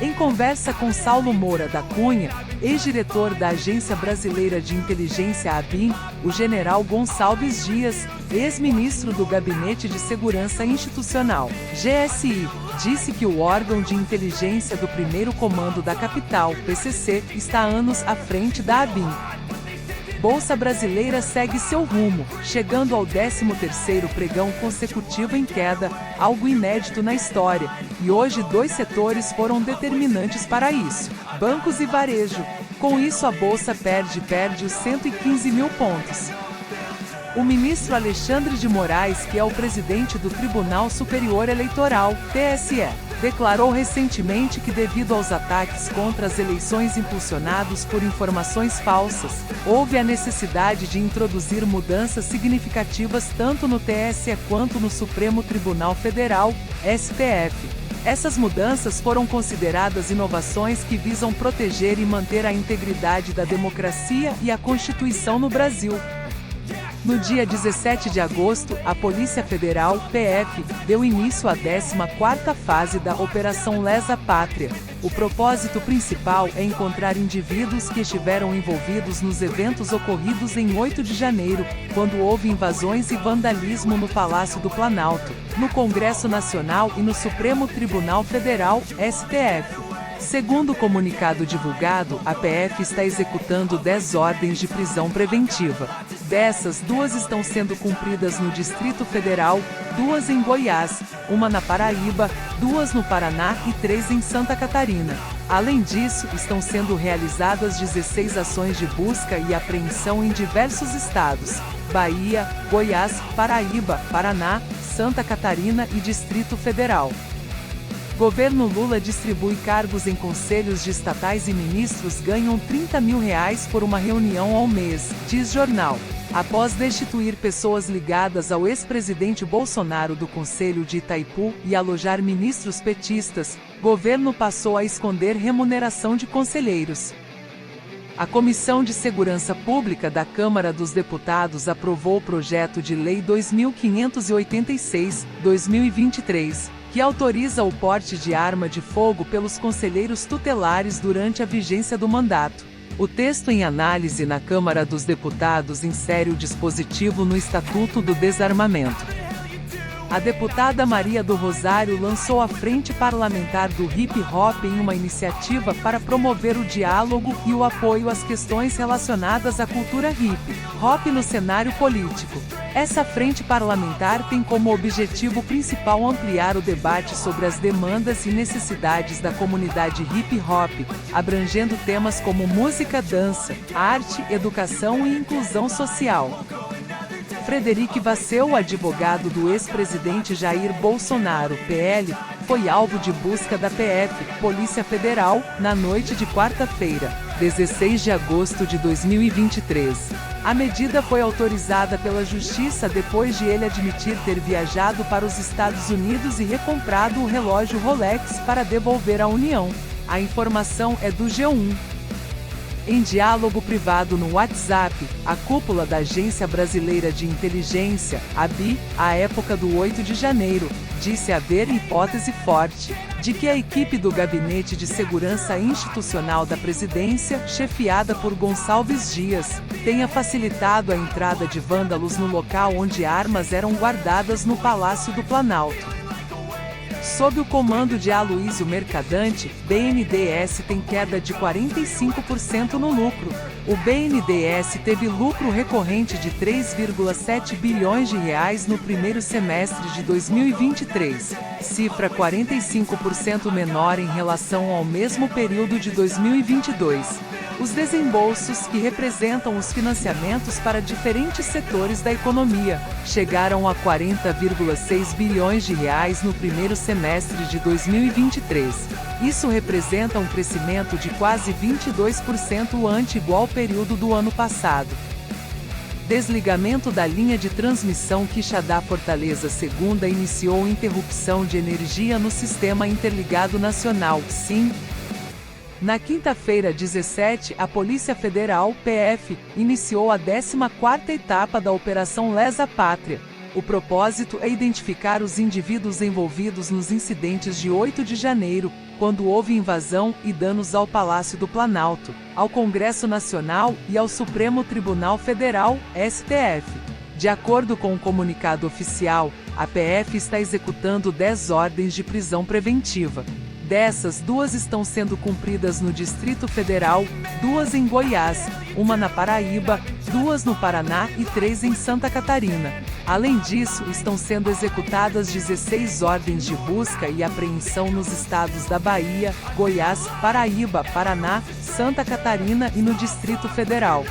Em conversa com Saulo Moura da Cunha, ex-diretor da Agência Brasileira de Inteligência ABIN, o general Gonçalves Dias, ex-ministro do Gabinete de Segurança Institucional, GSI, disse que o órgão de inteligência do primeiro comando da capital, PCC, está anos à frente da ABIN. Bolsa Brasileira segue seu rumo, chegando ao 13º pregão consecutivo em queda, algo inédito na história, e hoje 2 setores foram determinantes para isso: bancos e varejo. Com isso a Bolsa perde os 115 mil pontos. O ministro Alexandre de Moraes, que é o presidente do Tribunal Superior Eleitoral, TSE, declarou recentemente que, devido aos ataques contra as eleições impulsionados por informações falsas, houve a necessidade de introduzir mudanças significativas tanto no TSE quanto no Supremo Tribunal Federal, STF. Essas mudanças foram consideradas inovações que visam proteger e manter a integridade da democracia e a Constituição no Brasil. No dia 17 de agosto, a Polícia Federal, PF, deu início à 14ª fase da Operação Lesa Pátria. O propósito principal é encontrar indivíduos que estiveram envolvidos nos eventos ocorridos em 8 de janeiro, quando houve invasões e vandalismo no Palácio do Planalto, no Congresso Nacional e no Supremo Tribunal Federal, STF. Segundo o comunicado divulgado, a PF está executando 10 ordens de prisão preventiva. Dessas, 2 estão sendo cumpridas no Distrito Federal, 2 em Goiás, 1 na Paraíba, 2 no Paraná e 3 em Santa Catarina. Além disso, estão sendo realizadas 16 ações de busca e apreensão em diversos estados: Bahia, Goiás, Paraíba, Paraná, Santa Catarina e Distrito Federal. Governo Lula distribui cargos em conselhos de estatais e ministros ganham R$30 mil por uma reunião ao mês, diz jornal. Após destituir pessoas ligadas ao ex-presidente Bolsonaro do Conselho de Itaipu e alojar ministros petistas, governo passou a esconder remuneração de conselheiros. A Comissão de Segurança Pública da Câmara dos Deputados aprovou o projeto de Lei 2586/2023, que autoriza o porte de arma de fogo pelos conselheiros tutelares durante a vigência do mandato. O texto em análise na Câmara dos Deputados insere o dispositivo no Estatuto do Desarmamento. A deputada Maria do Rosário lançou a Frente Parlamentar do Hip Hop em uma iniciativa para promover o diálogo e o apoio às questões relacionadas à cultura hip hop no cenário político. Essa frente parlamentar tem como objetivo principal ampliar o debate sobre as demandas e necessidades da comunidade hip hop, abrangendo temas como música, dança, arte, educação e inclusão social. Frederic Wasseu, advogado do ex-presidente Jair Bolsonaro, PL, foi alvo de busca da PF, Polícia Federal, na noite de quarta-feira, 16 de agosto de 2023. A medida foi autorizada pela Justiça depois de ele admitir ter viajado para os Estados Unidos e recomprado o relógio Rolex para devolver à União. A informação é do G1. Em diálogo privado no WhatsApp, a cúpula da Agência Brasileira de Inteligência, ABI, à época do 8 de janeiro, disse haver hipótese forte de que a equipe do Gabinete de Segurança Institucional da Presidência, chefiada por Gonçalves Dias, tenha facilitado a entrada de vândalos no local onde armas eram guardadas no Palácio do Planalto. Sob o comando de Aloysio Mercadante, BNDES tem queda de 45% no lucro. O BNDES teve lucro recorrente de R$3,7 bilhões no primeiro semestre de 2023, cifra 45% menor em relação ao mesmo período de 2022. Os desembolsos, que representam os financiamentos para diferentes setores da economia, chegaram a R$40,6 bilhões no primeiro semestre de 2023. Isso representa um crescimento de quase 22% ante igual período do ano passado. Desligamento da linha de transmissão Quixadá-Fortaleza Segunda iniciou interrupção de energia no Sistema Interligado Nacional, SIN. Na quinta-feira 17, a Polícia Federal, PF, iniciou a 14ª etapa da Operação Lesa Pátria. O propósito é identificar os indivíduos envolvidos nos incidentes de 8 de janeiro, quando houve invasão e danos ao Palácio do Planalto, ao Congresso Nacional e ao Supremo Tribunal Federal, STF. De acordo com o comunicado oficial, a PF está executando 10 ordens de prisão preventiva. Dessas, 2 estão sendo cumpridas no Distrito Federal, 2 em Goiás, 1 na Paraíba, 2 no Paraná e 3 em Santa Catarina. Além disso, estão sendo executadas 16 ordens de busca e apreensão nos estados da Bahia, Goiás, Paraíba, Paraná, Santa Catarina e no Distrito Federal.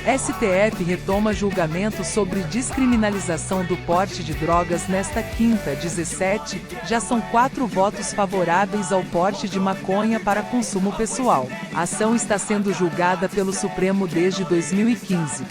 STF retoma julgamento sobre descriminalização do porte de drogas nesta quinta, 17, já são 4 votos favoráveis ao porte de maconha para consumo pessoal. A ação está sendo julgada pelo Supremo desde 2015.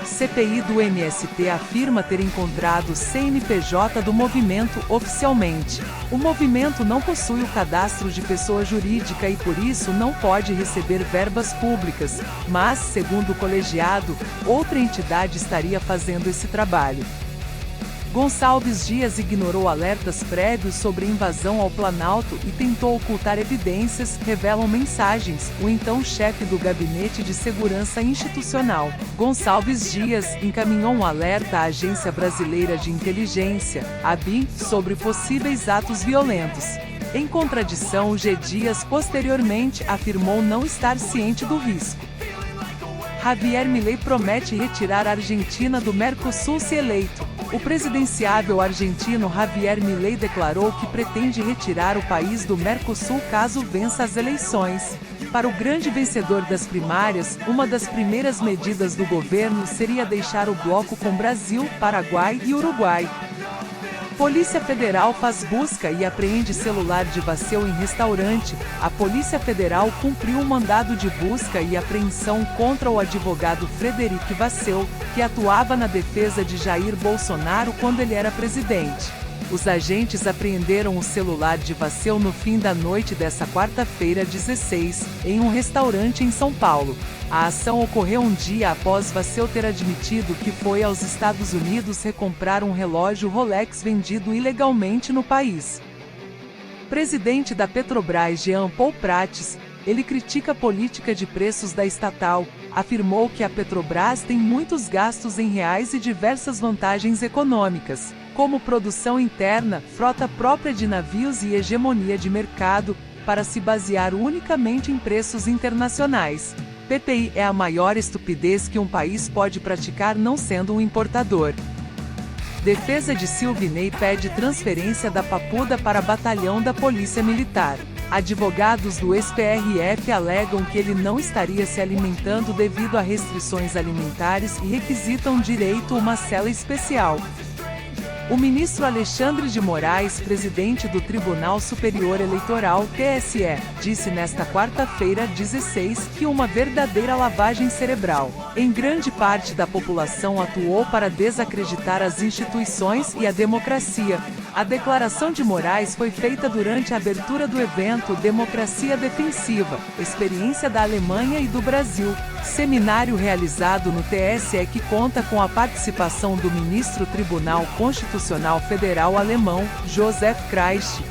CPI do MST afirma ter encontrado CNPJ do movimento oficialmente. O movimento não possui o cadastro de pessoa jurídica e por isso não pode receber verbas públicas, mas, segundo o colegiado, outra entidade estaria fazendo esse trabalho. Gonçalves Dias ignorou alertas prévios sobre invasão ao Planalto e tentou ocultar evidências, revelam mensagens, o então chefe do Gabinete de Segurança Institucional. Gonçalves Dias encaminhou um alerta à Agência Brasileira de Inteligência, ABIN, sobre possíveis atos violentos. Em contradição, G. Dias posteriormente afirmou não estar ciente do risco. Javier Milei promete retirar a Argentina do Mercosul se eleito. O presidenciável argentino Javier Milei declarou que pretende retirar o país do Mercosul caso vença as eleições. Para o grande vencedor das primárias, uma das primeiras medidas do governo seria deixar o bloco com Brasil, Paraguai e Uruguai. Polícia Federal faz busca e apreende celular de Wasseu em restaurante. A Polícia Federal cumpriu um mandado de busca e apreensão contra o advogado Frederic Wasseu, que atuava na defesa de Jair Bolsonaro quando ele era presidente. Os agentes apreenderam o celular de Wasseu no fim da noite dessa quarta-feira, 16, em um restaurante em São Paulo. A ação ocorreu um dia após Wasseu ter admitido que foi aos Estados Unidos recomprar um relógio Rolex vendido ilegalmente no país. Presidente da Petrobras Jean Paul Prates, ele critica a política de preços da estatal, afirmou que a Petrobras tem muitos gastos em reais e diversas vantagens econômicas, como produção interna, frota própria de navios e hegemonia de mercado, para se basear unicamente em preços internacionais. PPI é a maior estupidez que um país pode praticar não sendo um importador. Defesa de Silvinei pede transferência da Papuda para batalhão da Polícia Militar. Advogados do ex-PRF alegam que ele não estaria se alimentando devido a restrições alimentares e requisitam direito a uma cela especial. O ministro Alexandre de Moraes, presidente do Tribunal Superior Eleitoral, TSE, disse nesta quarta-feira, 16, que uma verdadeira lavagem cerebral, em grande parte da população, atuou para desacreditar as instituições e a democracia. A declaração de Moraes foi feita durante a abertura do evento Democracia Defensiva, experiência da Alemanha e do Brasil, seminário realizado no TSE que conta com a participação do ministro Tribunal Constitucional Federal alemão, Joseph Kreist.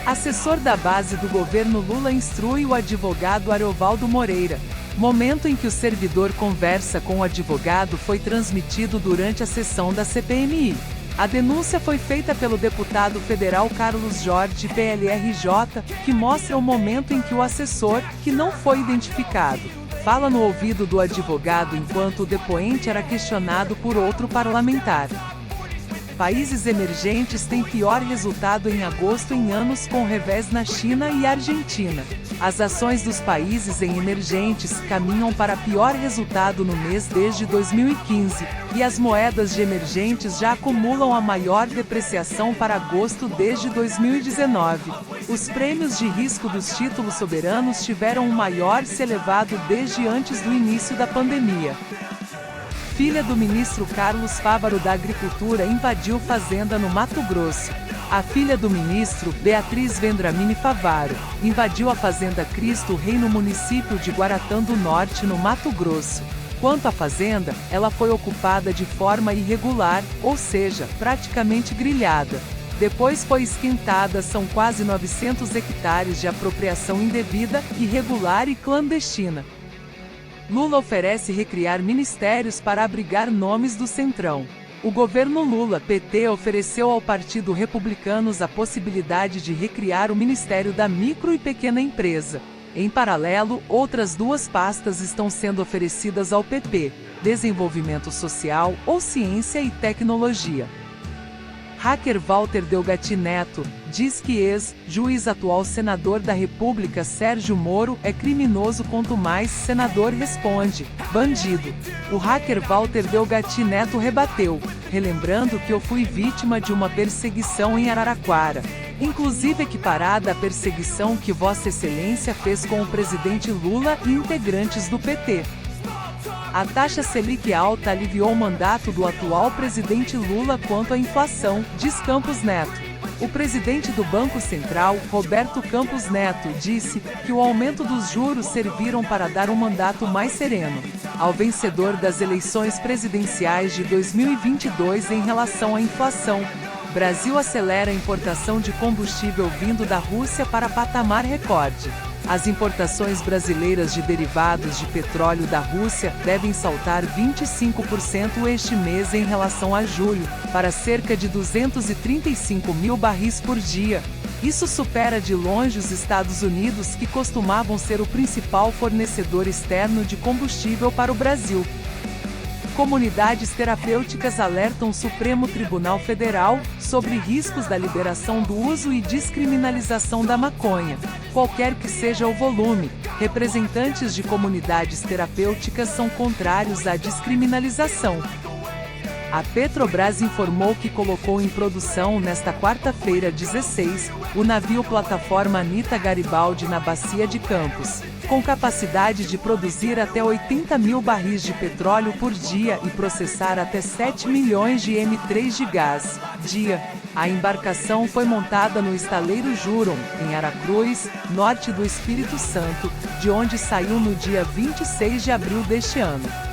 Assessor da base do governo Lula instrui o advogado Ariovaldo Moreira. Momento em que o servidor conversa com o advogado foi transmitido durante a sessão da CPMI. A denúncia foi feita pelo deputado federal Carlos Jorge, PLRJ, que mostra o momento em que o assessor, que não foi identificado, fala no ouvido do advogado enquanto o depoente era questionado por outro parlamentar. Países emergentes têm pior resultado em agosto em anos com revés na China e Argentina. As ações dos países em emergentes caminham para pior resultado no mês desde 2015, e as moedas de emergentes já acumulam a maior depreciação para agosto desde 2019. Os prêmios de risco dos títulos soberanos tiveram o maior se elevado desde antes do início da pandemia. Filha do ministro Carlos Fávaro da Agricultura invadiu fazenda no Mato Grosso. A filha do ministro, Beatriz Vendramini Favaro, invadiu a fazenda Cristo Rei no município de Guaratã do Norte, no Mato Grosso. Quanto à fazenda, ela foi ocupada de forma irregular, ou seja, praticamente grilhada. Depois foi esquentada. São quase 900 hectares de apropriação indevida, irregular e clandestina. Lula oferece recriar ministérios para abrigar nomes do Centrão. O governo Lula, PT, ofereceu ao Partido Republicanos a possibilidade de recriar o Ministério da Micro e Pequena Empresa. Em paralelo, outras duas pastas estão sendo oferecidas ao PP: Desenvolvimento Social ou Ciência e Tecnologia. Hacker Walter Delgatti Neto diz que ex-juiz atual senador da República Sérgio Moro é criminoso. Quanto mais senador responde, bandido. O hacker Walter Delgatti Neto rebateu, relembrando que eu fui vítima de uma perseguição em Araraquara, inclusive equiparada à perseguição que Vossa Excelência fez com o presidente Lula e integrantes do PT. A taxa Selic alta aliviou o mandato do atual presidente Lula quanto à inflação, diz Campos Neto. O presidente do Banco Central, Roberto Campos Neto, disse que o aumento dos juros serviram para dar um mandato mais sereno ao vencedor das eleições presidenciais de 2022 em relação à inflação. Brasil acelera a importação de combustível vindo da Rússia para patamar recorde. As importações brasileiras de derivados de petróleo da Rússia devem saltar 25% este mês em relação a julho, para cerca de 235 mil barris por dia. Isso supera de longe os Estados Unidos, que costumavam ser o principal fornecedor externo de combustível para o Brasil. Comunidades terapêuticas alertam o Supremo Tribunal Federal sobre riscos da liberação do uso e descriminalização da maconha, qualquer que seja o volume. Representantes de comunidades terapêuticas são contrários à descriminalização. A Petrobras informou que colocou em produção nesta quarta-feira 16, o navio plataforma Anita Garibaldi na Bacia de Campos, com capacidade de produzir até 80 mil barris de petróleo por dia e processar até 7 milhões de M3 de gás dia. A embarcação foi montada no estaleiro Juron, em Aracruz, norte do Espírito Santo, de onde saiu no dia 26 de abril deste ano.